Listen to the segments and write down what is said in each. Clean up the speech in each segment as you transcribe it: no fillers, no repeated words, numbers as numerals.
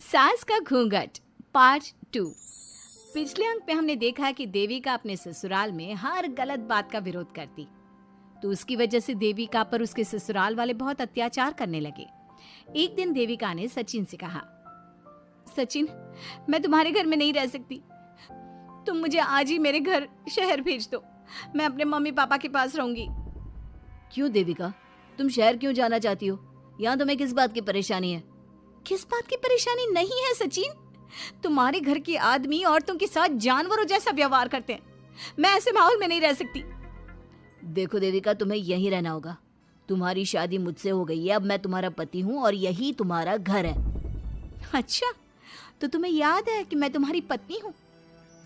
सास का घूंघट पार्ट 2। पिछले अंक में हमने देखा कि देविका अपने ससुराल में हर गलत बात का विरोध करती, तो उसकी वजह से देविका पर उसके ससुराल वाले बहुत अत्याचार करने लगे। एक दिन देविका ने सचिन से कहा, सचिन, मैं तुम्हारे घर में नहीं रह सकती, तुम मुझे आज ही मेरे घर शहर भेज दो, मैं अपने मम्मी पापा के पास रहूंगी। क्यों देविका, तुम शहर क्यों जाना चाहती हो? यहाँ तुम्हें किस बात की परेशानी है? किस बात की परेशानी नहीं है सचिन, तुम्हारे घर के आदमी औरतों के साथ जानवरों जैसा व्यवहार करते हैं, मैं ऐसे माहौल में नहीं रह सकती। देखो देविका, तुम्हें यहीं रहना होगा। तुम्हारी शादी मुझसे हो गई है, अब मैं तुम्हारा पति हूँ और यही तुम्हारा घर है। अच्छा, तो तुम्हें याद है कि मैं तुम्हारी पत्नी हूँ?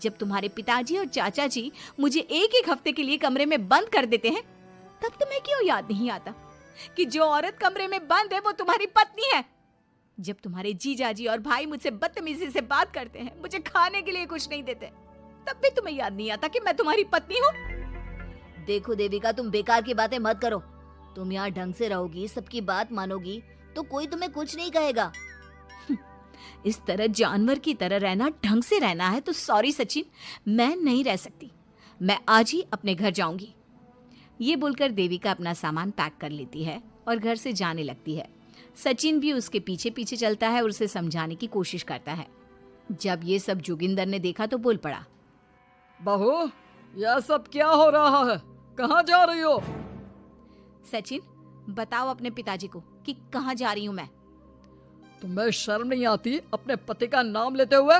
जब तुम्हारे पिताजी और चाचा जी मुझे एक एक हफ्ते के लिए कमरे में बंद कर देते हैं, तब तुम्हें क्यों याद नहीं आता कि जो औरत कमरे में बंद है वो तुम्हारी पत्नी है? जब तुम्हारे जीजाजी और भाई मुझसे बदतमीजी से बात करते हैं, मुझे खाने के लिए कुछ नहीं देते, तब भी तुम्हें याद नहीं आता कि मैं तुम्हारी पत्नी हूँ? देखो देविका, तुम बेकार की बातें मत करो। तुम यहाँ ढंग से रहोगी, सबकी बात मानोगी, तो कोई तुम्हें कुछ नहीं कहेगा। इस तरह जानवर की तरह रहना, ढंग से रहना है तो सॉरी सचिन, मैं नहीं रह सकती, मैं आज ही अपने घर जाऊंगी। ये बोलकर देविका अपना सामान पैक कर लेती है और घर से जाने लगती है। सचिन भी उसके पीछे पीछे चलता है और उसे समझाने की कोशिश करता है। जब ये सब जोगिंदर ने देखा तो बोल पड़ा, बहू, यह सब क्या हो रहा है? कहाँ जा रही हो? सचिन, बताओ अपने पिताजी को कि कहाँ जा रही हूँ मैं। तुम्हें शर्म नहीं आती अपने पति का नाम लेते हुए?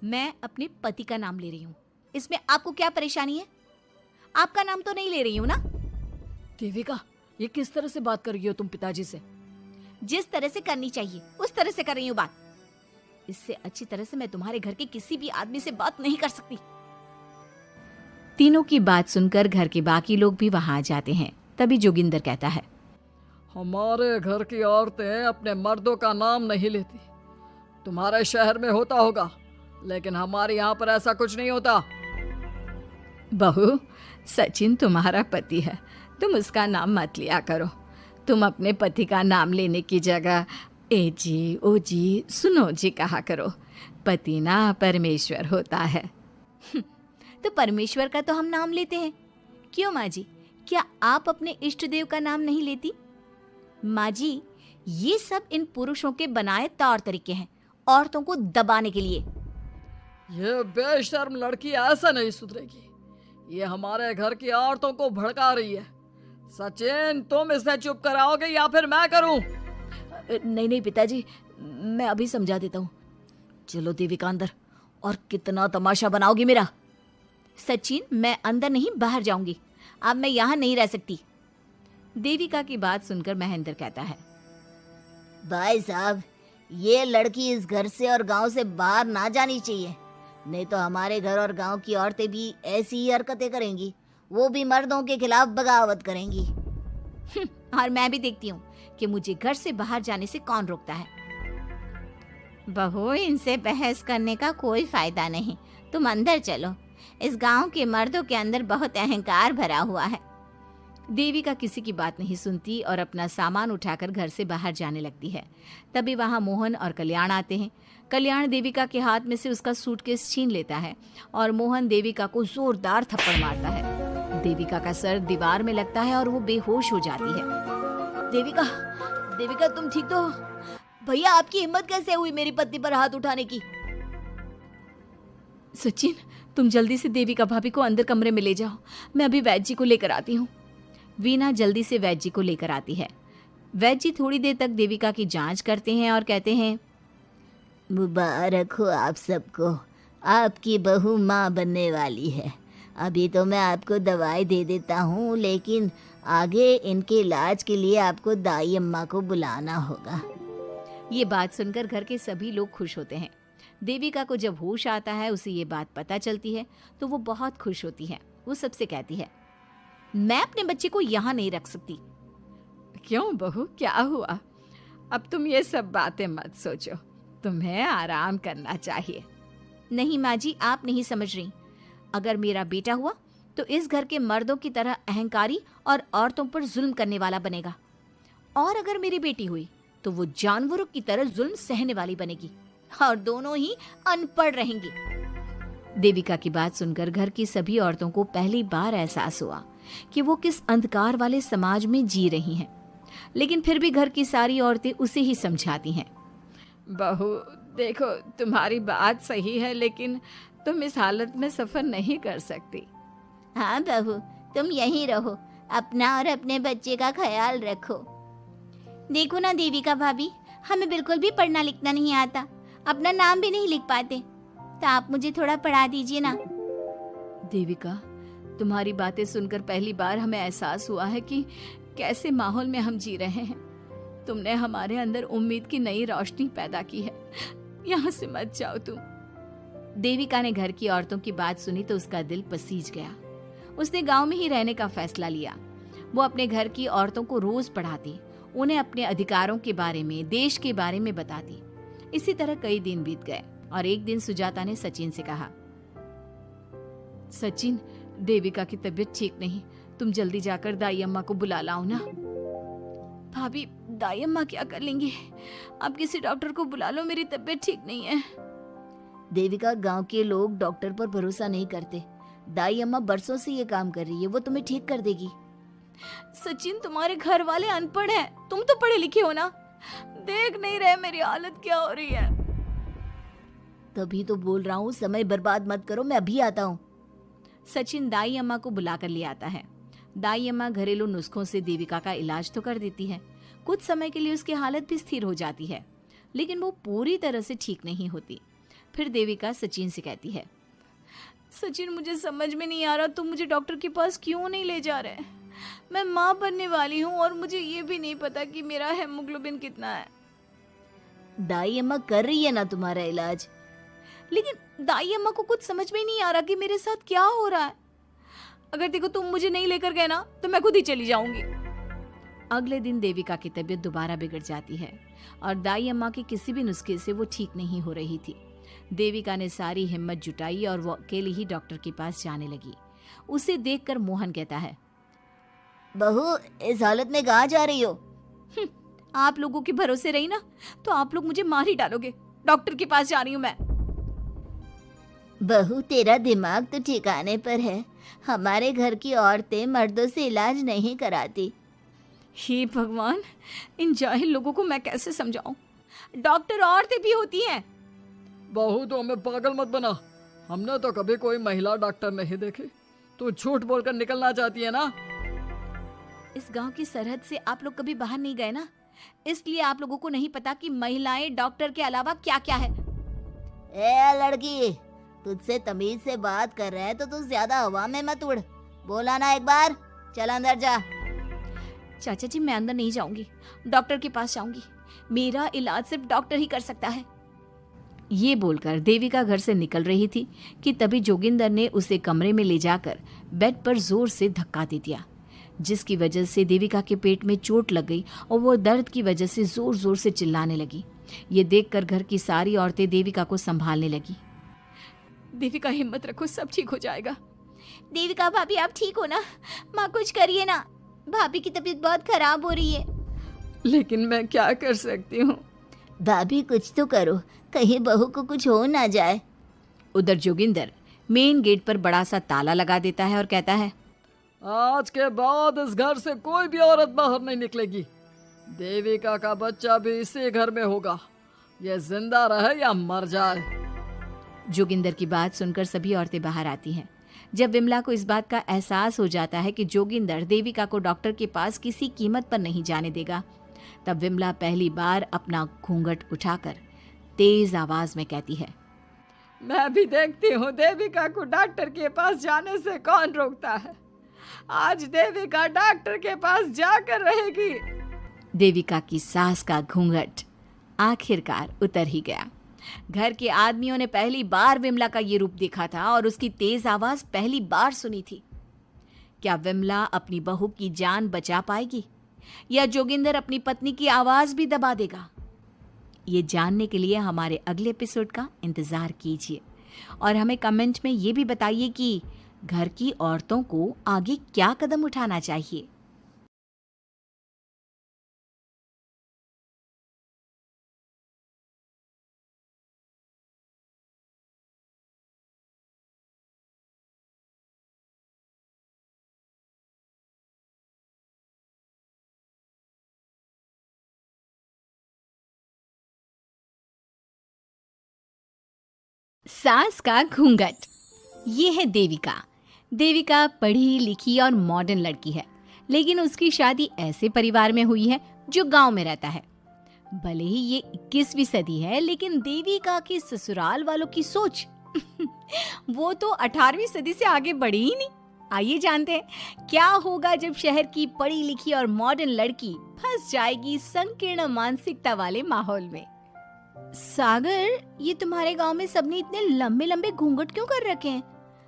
मैं अपने पति का नाम ले रही हूँ, इसमें आपको क्या परेशानी है? आपका नाम तो नहीं ले रही हूँ ना? देविका, ये किस तरह से बात कर रही हो तुम पिताजी से? जिस तरह से करनी चाहिए उस तरह से कर रही हूँ बात। इससे अच्छी तरह से मैं तुम्हारे घर के किसी भी आदमी से बात नहीं कर सकती। तीनों की बात सुनकर घर के बाकी लोग भी वहां आ जाते हैं। तभी जोगिंदर कहता है, हमारे घर की औरतें अपने मर्दों का नाम नहीं लेती। तुम्हारे शहर में होता होगा, लेकिन हमारे यहाँ पर ऐसा कुछ नहीं होता। बहू, सचिन तुम्हारा पति है, तुम उसका नाम मत लिया करो। तुम अपने पति का नाम लेने की जगह ए जी, ओ जी, सुनो जी कहा करो। पति ना परमेश्वर होता है। तो परमेश्वर का तो हम नाम लेते हैं। क्यों माँ जी, क्या आप अपने इष्ट देव का नाम नहीं लेती? माँ जी, ये सब इन पुरुषों के बनाए तौर तरीके हैं, औरतों को दबाने के लिए। ये बेशर्म लड़की ऐसा नहीं सुधरेगी। ये हमारे घर की औरतों को भड़का रही है। सचिन, तुम इसे चुप कराओगे या फिर मैं करूं? नहीं नहीं पिताजी, मैं अभी समझा देता हूँ। चलो देविका अंदर। और कितना तमाशा बनाओगी मेरा? सचिन, मैं अंदर नहीं बाहर जाऊंगी, अब मैं यहाँ नहीं रह सकती। देविका की बात सुनकर महेंद्र कहता है, भाई साहब, ये लड़की इस घर से और गांव से बाहर ना जानी चाहिए, नहीं तो हमारे घर और गांव की औरतें भी ऐसी ही हरकतें करेंगी। वो भी मर्दों के खिलाफ बगावत करेंगी। और मैं भी देखती हूँ कि मुझे घर से बाहर जाने से कौन रोकता है। बहू, इनसे बहस करने का कोई फायदा नहीं, तुम अंदर चलो। इस गांव के मर्दों के अंदर बहुत अहंकार भरा हुआ है। देविका किसी की बात नहीं सुनती और अपना सामान उठाकर घर से बाहर जाने लगती है। तभी वहां मोहन और कल्याण आते हैं। कल्याण देविका के हाथ में से उसका सूटकेस छीन लेता है और मोहन देविका को जोरदार थप्पड़ मारता है। देविका का सर दीवार में लगता है और वो बेहोश हो जाती है। देविका, देविका तुम ठीक तो हो? भैया, आपकी हिम्मत कैसे हुई मेरी पत्नी पर हाथ उठाने की? सचिन, तुम जल्दी से देविका भाभी को अंदर कमरे में ले जाओ, मैं अभी वैद्य जी को लेकर आती हूँ। वीना जल्दी से वैद्य जी को लेकर आती है। वैद्य जी थोड़ी देर तक देविका की जांच करते हैं और कहते हैं, मुबारक हो आप सबको, आपकी बहू माँ बनने वाली है। अभी तो मैं आपको दवाई दे देता हूँ, लेकिन आगे इनके इलाज के लिए आपको दाई अम्मा को बुलाना होगा। ये बात सुनकर घर के सभी लोग खुश होते हैं। देविका को जब होश आता है, उसे ये बात पता चलती है तो वो बहुत खुश होती है। वो सबसे कहती है, मैं अपने बच्चे को यहाँ नहीं रख सकती। क्यों बहू, क्या हुआ? अब तुम ये सब बातें मत सोचो, तुम्हें आराम करना चाहिए। नहीं माँ जी, आप नहीं समझ रही। अगर मेरा बेटा हुआ तो इस घर के मर्दों की तरह अहंकारी और औरतों पर जुल्म करने वाला बनेगा, और अगर मेरी बेटी हुई तो वो जानवरों की तरह जुल्म सहने वाली बनेगी और दोनों ही अनपढ़ रहेंगी। देविका की बात सुनकर घर की सभी औरतों को पहली बार एहसास हुआ कि वो किस अंधकार वाले समाज में जी रही हैं। लेकिन फिर भी घर की सारी औरतें उसे ही समझाती हैं। बहू देखो, तुम्हारी बात सही है, लेकिन तुम इस हालत में सफर नहीं कर सकती। हाँ बहू, तुम यहीं रहो, अपना और अपने बच्चे का ख्याल रखो। देखो ना देविका भाभी, हमें बिल्कुल भी पढ़ना लिखना नहीं आता, अपना नाम भी नहीं लिख पाते, तो आप मुझे थोड़ा पढ़ा दीजिए ना। देविका, तुम्हारी बातें सुनकर पहली बार हमें एहसास हुआ है कि कैसे माहौल में हम जी रहे हैं। तुमने हमारे अंदर उम्मीद की नई रोशनी पैदा की है। यहाँ से मत जाओ तुम। देविका ने घर की औरतों की बात सुनी तो उसका दिल पसीज गया। उसने गांव में ही रहने का फैसला लिया। वो अपने घर की औरतों को रोज पढ़ाती, उन्हें अपने अधिकारों के बारे में, देश के बारे में बताती। इसी तरह कई दिन बीत गए और एक दिन सुजाता ने सचिन से कहा, सचिन, देविका की तबीयत ठीक नहीं, तुम जल्दी जाकर दाई अम्मा को बुला लाओ ना। भाभी, दाई अम्मा क्या कर लेंगी? आप किसी डॉक्टर को बुला लो, मेरी तबीयत ठीक नहीं है। देविका, गांव के लोग डॉक्टर पर भरोसा नहीं करते। दाई अम्मा बरसों से ये काम कर रही है, वो तुम्हें ठीक कर देगी। सचिन, तुम्हारे घर वाले अनपढ़ हैं, तुम तो पढ़े लिखे हो ना, देख नहीं रहे मेरी हालत क्या हो रही है। तभी तो बोल रहा हूँ, समय बर्बाद मत करो, मैं अभी आता हूँ। सचिन दाई अम्मा को बुलाकर ले आता है। दाई अम्मा घरेलू नुस्खों से देविका का इलाज तो कर देती है। कुछ समय के लिए उसकी हालत भी स्थिर हो जाती है, लेकिन वो पूरी तरह से ठीक नहीं होती। फिर देविका सचिन से कहती है, सचिन, मुझे समझ में नहीं आ रहा तुम मुझे डॉक्टर के पास क्यों नहीं ले जा रहे। मैं माँ बनने वाली हूँ और मुझे ये भी नहीं पता कि मेरा हेमोग्लोबिन कितना है। दाई अम्मा कर रही है ना तुम्हारा इलाज। लेकिन दाई अम्मा को कुछ समझ में ही नहीं आ रहा कि मेरे साथ क्या हो रहा है। अगर देखो तुम मुझे नहीं लेकर गए ना तो मैं खुद ही चली जाऊंगी। अगले दिन देविका की तबीयत दोबारा बिगड़ जाती है और दाई अम्मा के किसी भी नुस्खे से वो ठीक नहीं हो रही थी। देविका ने सारी हिम्मत जुटाई और वो अकेली ही डॉक्टर के पास जाने लगी। उसे देखकर मोहन कहता है, बहू, इस हालत में कहाँ जा रही हो? आप लोगों के भरोसे रही ना तो आप लोग मुझे मार ही डालोगे। डॉक्टर के पास जा रही हूँ मैं। बहू, तेरा दिमाग तो ठिकाने पर है। हमारे घर की औरतें मर्दों से इलाज नहीं कराती। हे भगवान, इन जाहिल लोगों को मैं कैसे समझाऊं? डॉक्टर औरतें भी होती हैं। बहू, तो हमें पागल मत बना, हमने तो कभी कोई महिला डॉक्टर नहीं देखी। तू झूठ बोलकर निकलना चाहती है ना? इस गांव की सरहद से आप लोग कभी बाहर नहीं गए ना, इसलिए आप लोगों को नहीं पता कि महिलाएं डॉक्टर के अलावा क्या क्या है। ए लड़की, तुझसे तमीज से बात कर रहे हैं तो तू ज्यादा हवा में मत उड़। बोला ना एक बार, चल अंदर जा। चाचा जी, मैं अंदर नहीं जाऊंगी, डॉक्टर के पास जाऊंगी। मेरा इलाज सिर्फ डॉक्टर ही कर सकता है। ये बोलकर देविका घर से निकल रही थी कि तभी जोगिंदर ने उसे कमरे में ले जाकर बेड पर जोर से धक्का दे दिया, जिसकी वजह से देविका के पेट में चोट लग गई और वो दर्द की वजह से जोर जोर से चिल्लाने लगी। ये देखकर घर की सारी औरतें देविका को संभालने लगी। देविका, हिम्मत रखो, सब ठीक हो जाएगा। देविका भाभी, आप ठीक हो ना? माँ, कुछ करिए ना, भाभी की तबीयत बहुत खराब हो रही है। लेकिन मैं क्या कर सकती हूँ? भाभी, कुछ तो करो, कहीं बहू को कुछ हो ना जाए। उधर जोगिंदर मेन गेट पर बड़ा सा ताला लगा देता है और कहता है, आज के बाद इस घर से कोई भी औरत बाहर नहीं निकलेगी। देविका का बच्चा भी इसी घर में होगा, ये जिंदा रहे या मर जाए। जोगिंदर की बात सुनकर सभी औरतें बाहर आती हैं। जब विमला को इस बात का एहसास हो जाता है कि जोगिंदर देविका को डॉक्टर के पास किसी कीमत पर नहीं जाने देगा, तब विमला पहली बार अपना घूंघट उठाकर तेज आवाज में कहती है, मैं भी देखती हूँ देविका को डॉक्टर के पास जाने से कौन रोकता है। आज देविका डॉक्टर के पास जाकर रहेगी। देविका की सास का घूंघट आखिरकार उतर ही गया। घर के आदमियों ने पहली बार विमला का ये रूप देखा था और उसकी तेज आवाज पहली बार सुनी थी। क्या विमला अपनी बहू की जान बचा पाएगी या जोगिंदर अपनी पत्नी की आवाज भी दबा देगा? ये जानने के लिए हमारे अगले एपिसोड का इंतजार कीजिए और हमें कमेंट में ये भी बताइए कि घर की औरतों को आगे क्या कदम उठाना चाहिए। सास का घूंघट। ये है देविका। देविका पढ़ी लिखी और मॉडर्न लड़की है, लेकिन उसकी शादी ऐसे परिवार में हुई है जो गांव में रहता है। भले ही ये 21वीं सदी है, लेकिन देविका की ससुराल वालों की सोच वो तो 18वीं सदी से आगे बढ़ी ही नहीं। आइए जानते हैं क्या होगा जब शहर की पढ़ी लिखी और मॉडर्न लड़की फंस जाएगी संकीर्ण मानसिकता वाले माहौल में। सागर, ये तुम्हारे गांव में सबने इतने लंबे लंबे घूंघट क्यों कर रखे हैं?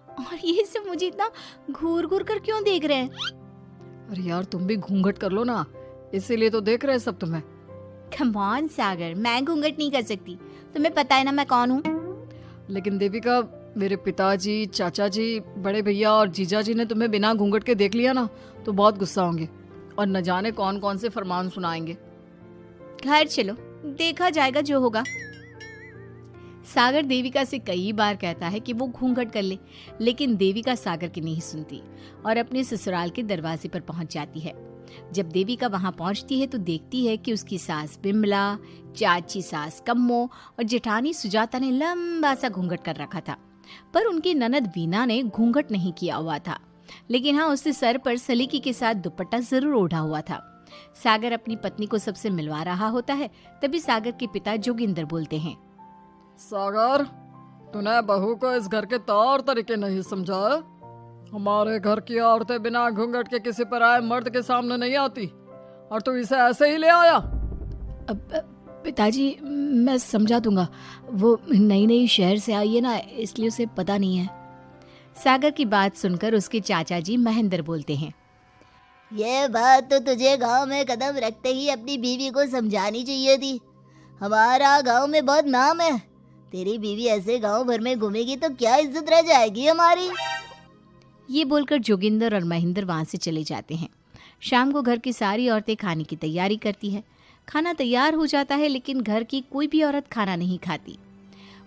और ये सब मुझे इतना घूर घूर कर क्यों देख रहे हैं? अरे यार, तुम भी घूंघट कर लो ना, इसीलिए तो देख रहे हैं सब तुम्हें। कम ऑन सागर, मैं घूंघट नहीं कर सकती। तुम्हें पता है ना मैं कौन हूँ। लेकिन देविका, मेरे पिताजी, चाचा जी, बड़े भैया और जीजा जी ने तुम्हें बिना घूंघट के देख लिया ना तो बहुत गुस्सा होंगे और न जाने कौन कौन से फरमान सुनाएंगे। घर चलो, देखा जाएगा जो होगा। सागर देविका से कई बार कहता है कि वो घूंघट कर ले, लेकिन देविका सागर की नहीं सुनती और अपने ससुराल के दरवाजे पर पहुंच जाती है। जब देविका वहां पहुंचती है तो देखती है कि उसकी सास बिमला, चाची सास कम्मो और जेठानी सुजाता ने लंबा सा घूंघट कर रखा था, पर उनकी ननद वीना ने घूंघट नहीं किया हुआ था। लेकिन हाँ, उसने सर पर सलीकी के साथ दुपट्टा जरूर ओढ़ा हुआ था। सागर अपनी पत्नी को सबसे मिलवा रहा होता है, तभी सागर के पिता जोगिंदर बोलते हैं, सागर, तूने बहू को इस घर के तौर तरीके नहीं समझा। हमारे घर की औरतें बिना घूंघट के किसी पर आए मर्द के सामने नहीं आती, और तू इसे ऐसे ही ले आया। पिताजी, मैं समझा दूंगा। वो नई नई शहर से आई है ना, इसलिए उसे पता नहीं है। सागर की बात सुनकर उसके चाचा जी महेंद्र बोलते हैं, ये बात तो तुझे गांव में कदम रखते ही अपनी बीवी को समझानी चाहिए थी। हमारा गांव में बहुत नाम है। तेरी बीवी ऐसे गांव भर में घूमेगी तो क्या इज्जत रह जाएगी हमारी। ये बोलकर जोगिंदर और महेंद्र वहां से चले जाते हैं। शाम को घर की सारी औरतें खाने की तैयारी करती है। खाना तैयार हो जाता है, लेकिन घर की कोई भी औरत खाना नहीं खाती।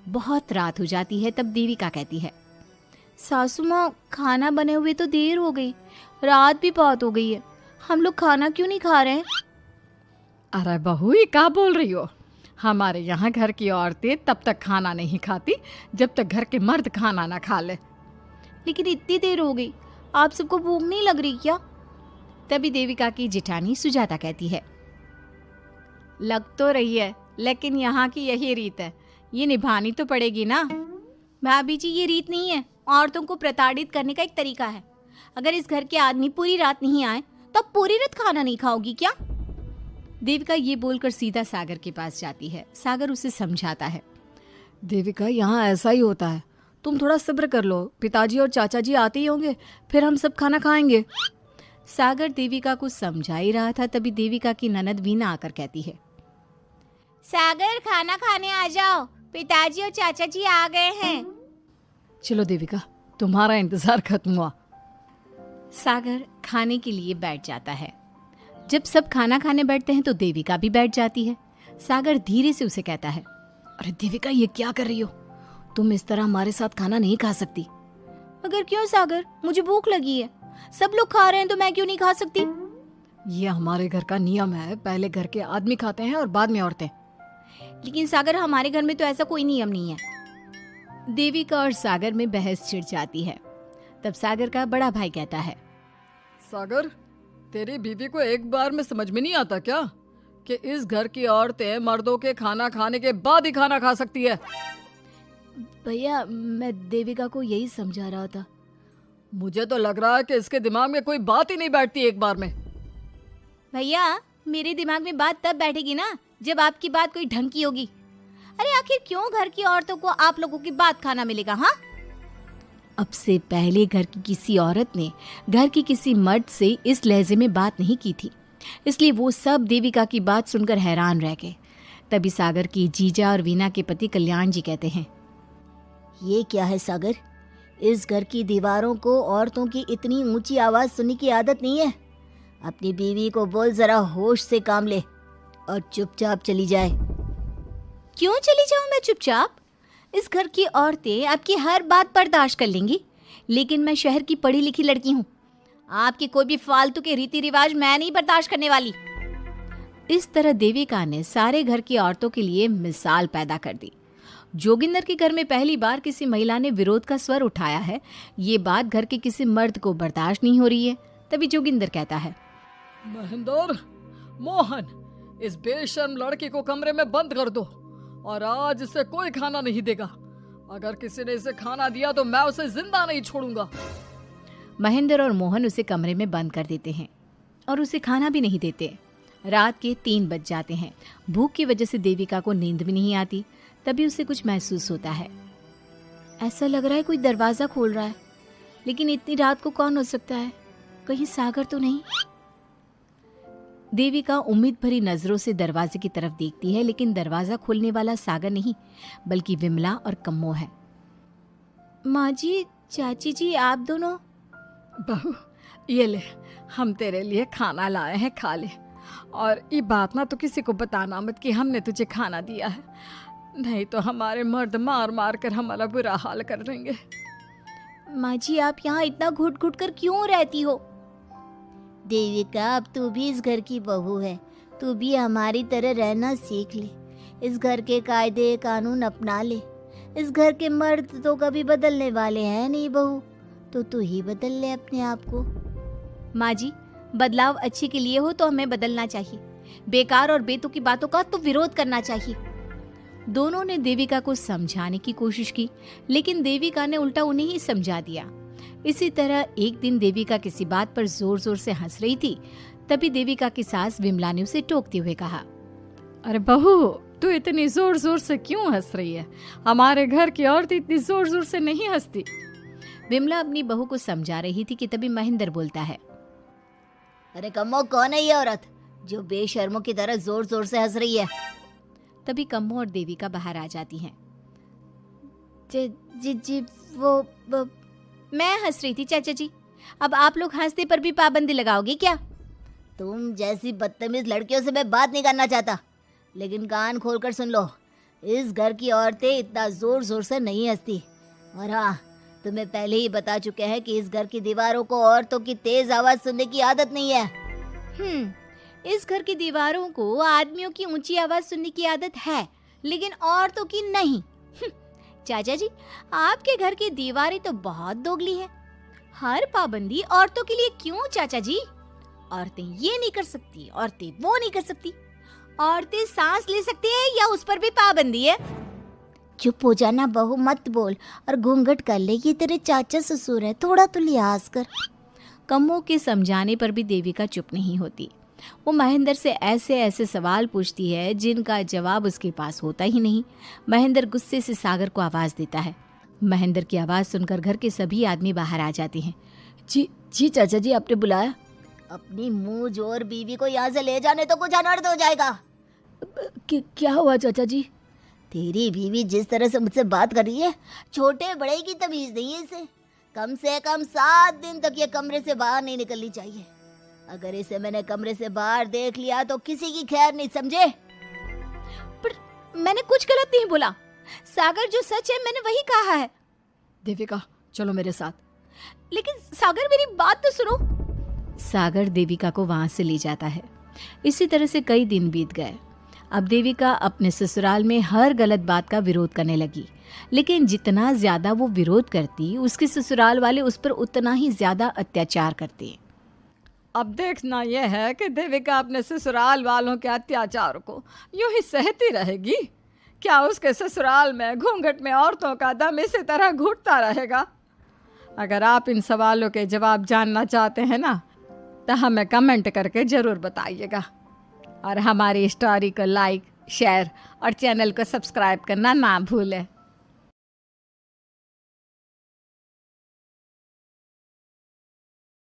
बहुत रात हो जाती है, तब देविका कहती है, सासू माँ, खाना बने हुए तो देर हो गई, रात भी बहुत हो गई है, हम लोग खाना क्यों नहीं खा रहे हैं? अरे बहू, ये क्या बोल रही हो? हमारे यहाँ घर की औरतें तब तक खाना नहीं खाती जब तक घर के मर्द खाना ना खा ले। लेकिन इतनी देर हो गई, आप सबको भूख नहीं लग रही क्या? तभी देविका की जेठानी सुजाता कहती है, लग तो रही है, लेकिन यहाँ की यही रीत है, ये निभानी तो पड़ेगी ना। भाभी जी, ये रीत नहीं है, औरतों को प्रताड़ित करने का एक तरीका है। अगर इस घर के आदमी पूरी रात नहीं आए तो आप पूरी रात खाना नहीं खाओगी क्या? देविका ये बोलकर सीधा सागर के पास जाती है। सागर उसे समझाता है, देविका, यहाँ ऐसा ही होता है, तुम थोड़ा सब्र कर लो, पिताजी और चाचा जी आते ही होंगे, फिर हम सब खाना खाएंगे। सागर देविका को समझा ही रहा था, तभी देविका की ननद वीना आकर कहती है, सागर, खाना खाने आ जाओ, पिताजी और चाचा जी आ गए हैं। चलो देविका, तुम्हारा इंतजार खत्म हुआ। सागर खाने के लिए बैठ जाता है। जब सब खाना खाने बैठते हैं तो देविका भी बैठ जाती है। सागर धीरे से उसे कहता है, अरे देविका, ये क्या कर रही हो? तुम इस तरह हमारे साथ खाना नहीं खा सकती। मगर क्यों सागर, मुझे भूख लगी है, सब लोग खा रहे हैं तो मैं क्यों नहीं खा सकती? ये हमारे घर का नियम है, पहले घर के आदमी खाते हैं और बाद में औरतें। लेकिन सागर, हमारे घर में तो ऐसा कोई नियम नहीं है। देविका और सागर में बहस छिड़ जाती है। तब सागर का बड़ा भाई कहता है, सागर, तेरी बीवी को एक बार में समझ में नहीं आता क्या कि इस घर की औरतें मर्दों के खाना खाने के बाद ही खाना खा सकती है? भैया, मैं देविका को यही समझा रहा था। मुझे तो लग रहा है कि इसके दिमाग में कोई बात ही नहीं बैठती एक बार में। भैया, मेरे दिमाग में बात तब बैठेगी ना जब आपकी बात कोई ढंग की होगी। अरे आखिर क्यों घर की औरतों को आप लोगों की बात खाना मिलेगा? हाँ, अब से पहले घर की किसी औरत ने घर की किसी मर्द से इस लहजे में बात नहीं की थी, इसलिए वो सब देविका की बात सुनकर हैरान रह गए। तभी सागर की जीजा और वीना के पति कल्याण जी कहते हैं, ये क्या है सागर, इस घर की दीवारों को औरतों की इतनी ऊंची आवाज सुनने की आदत नहीं है। अपनी बीवी को बोल जरा होश से काम ले और चुपचाप चली जाए। क्यों चली जाऊं मैं चुपचाप? इस घर की औरतें आपकी हर बात बर्दाश्त कर लेंगी, लेकिन मैं शहर की पढ़ी लिखी लड़की हूँ। आपकी कोई भी फालतू के रीति रिवाज मैं नहीं बर्दाश्त करने वाली। इस तरह देविका ने सारे घर की औरतों के लिए मिसाल पैदा कर दी। जोगिंदर के घर में पहली बार किसी महिला ने विरोध का स्वर उठाया है। ये बात घर के किसी मर्द को बर्दाश्त नहीं हो रही है। तभी जोगिंदर कहता है, महेंद्र, मोहन, इस बेशर्म लड़की को कमरे में बंद कर दो और आज इसे कोई खाना नहीं देगा। अगर किसी ने इसे खाना दिया तो मैं उसे जिंदा नहीं छोड़ूंगा। महेंद्र और मोहन उसे कमरे में बंद कर देते हैं और उसे खाना भी नहीं देते। रात के 3 बज जाते हैं। भूख की वजह से देविका को नींद भी नहीं आती। तभी उसे कुछ महसूस होता है। ऐसा लग रहा है कोई दरवाजा खोल रहा है, लेकिन इतनी रात को कौन हो सकता है? कहीं सागर तो नहीं? देविका उम्मीद भरी नजरों से दरवाजे की तरफ देखती है, लेकिन दरवाजा खोलने वाला सागर नहीं बल्कि विमला और कम्मो है। माँ जी, चाची जी, आप दोनों? बहू, ये ले, हम तेरे लिए खाना लाए हैं, खा ले। और ये बात ना तो किसी को बताना मत कि हमने तुझे खाना दिया है, नहीं तो हमारे मर्द मार मार कर हमारा बुरा हाल कर देंगे। माँ जी, आप यहाँ इतना घुट घुट कर क्यों रहती हो? देविका, अब तू भी इस घर की बहू है, तू भी हमारी तरह रहना सीख ले। इस घर के कायदे कानून अपना ले। इस घर के मर्द तो कभी बदलने वाले हैं नहीं बहू, तो तू ही बदल ले अपने आप को। माँ जी, बदलाव अच्छे के लिए हो तो हमें बदलना चाहिए। बेकार और बेतुकी की बातों का तो विरोध करना चाहिए। दोनों ने देविका को समझाने की कोशिश की, लेकिन देविका ने उल्टा उन्हें ही समझा दिया। इसी तरह एक दिन देविका किसी बात पर जोर जोर से हंस रही थी। तभी देविका की सास विमला ने उसे टोकते हुए कहा, अरे बहू, तू इतनी जोर जोर से क्यों हंस रही है? हमारे घर की औरत इतनी जोर जोर से नहीं हंसती। विमला अपनी बहू को समझा रही थी कि तभी महेंद्र बोलता है, अरे कम्मो, कौन है ये औरत जो बेशर्मों की तरह जोर जोर से हंस रही है? तभी कम्मो और देविका बाहर आ जाती हैं। जी, वो मैं हंस रही थी चाचा जी। अब आप लोग हंसने पर भी पाबंदी लगाओगे क्या? तुम जैसी बदतमीज लड़कियों से मैं बात नहीं करना चाहता, लेकिन कान खोलकर सुन लो, इस घर की औरतें इतना जोर जोर से नहीं हंसती। और हाँ, तुम्हें पहले ही बता चुके हैं कि इस घर की दीवारों को औरतों की तेज आवाज सुनने की आदत नहीं है। इस घर की दीवारों को आदमियों की ऊंची आवाज सुनने की आदत है, लेकिन औरतों की नहीं। चाचा जी, आपके घर की दीवारें तो बहुत दोगली है। हर पाबंदी औरतों के लिए क्यों चाचा जी? औरतें ये नहीं कर सकती, औरतें वो नहीं कर सकती। औरतें सांस ले सकती है या उस पर भी पाबंदी है? चुप हो जाना बहू, मत बोल और घूंघट कर ले। ये तेरे चाचा ससुर है, थोड़ा तो लिहाज कर। कम्मो के समझाने पर भी देविका चुप नहीं होती। वो महेंद्र से ऐसे ऐसे सवाल पूछती है जिनका जवाब उसके पास होता ही नहीं। महेंद्र गुस्से से सागर को आवाज देता है। महेंद्र की आवाज सुनकर घर के सभी आदमी बाहर आ जाते हैं। जी चाचा जी, आपने बुलाया? अपनी मुंह जोर बीवी को यहाँ से ले जाने तो कुछ अनर्थ हो जाएगा। क्या हुआ चाचा जी? तेरी बीवी जिस तरह से मुझसे बात कर रही है, छोटे बड़े की तमीज नहीं है इसे। कम से कम 7 दिन तक ये कमरे से बाहर नहीं निकलनी चाहिए। अगर इसे मैंने कमरे से बाहर देख लिया तो किसी की खैर नहीं, समझे? पर मैंने कुछ गलत नहीं बोला। सागर जो सच है मैंने वही कहा है। देविका, चलो मेरे साथ। लेकिन सागर, मेरी बात तो सुनो। सागर देविका को वहां से ले जाता है। इसी तरह से कई दिन बीत गए। अब देविका अपने ससुराल में हर गलत बात का विरोध करने लगी, लेकिन जितना ज्यादा वो विरोध करती, उसके ससुराल वाले उस पर उतना ही ज्यादा अत्याचार करते। अब देखना यह है कि देविका अपने ससुराल वालों के अत्याचार को यूं ही सहती रहेगी। क्या उसके ससुराल में घूंघट में औरतों का दम इसी तरह घुटता रहेगा? अगर आप इन सवालों के जवाब जानना चाहते हैं ना, तो हमें कमेंट करके ज़रूर बताइएगा। और हमारी स्टोरी को लाइक, शेयर और चैनल को सब्सक्राइब करना ना भूलें।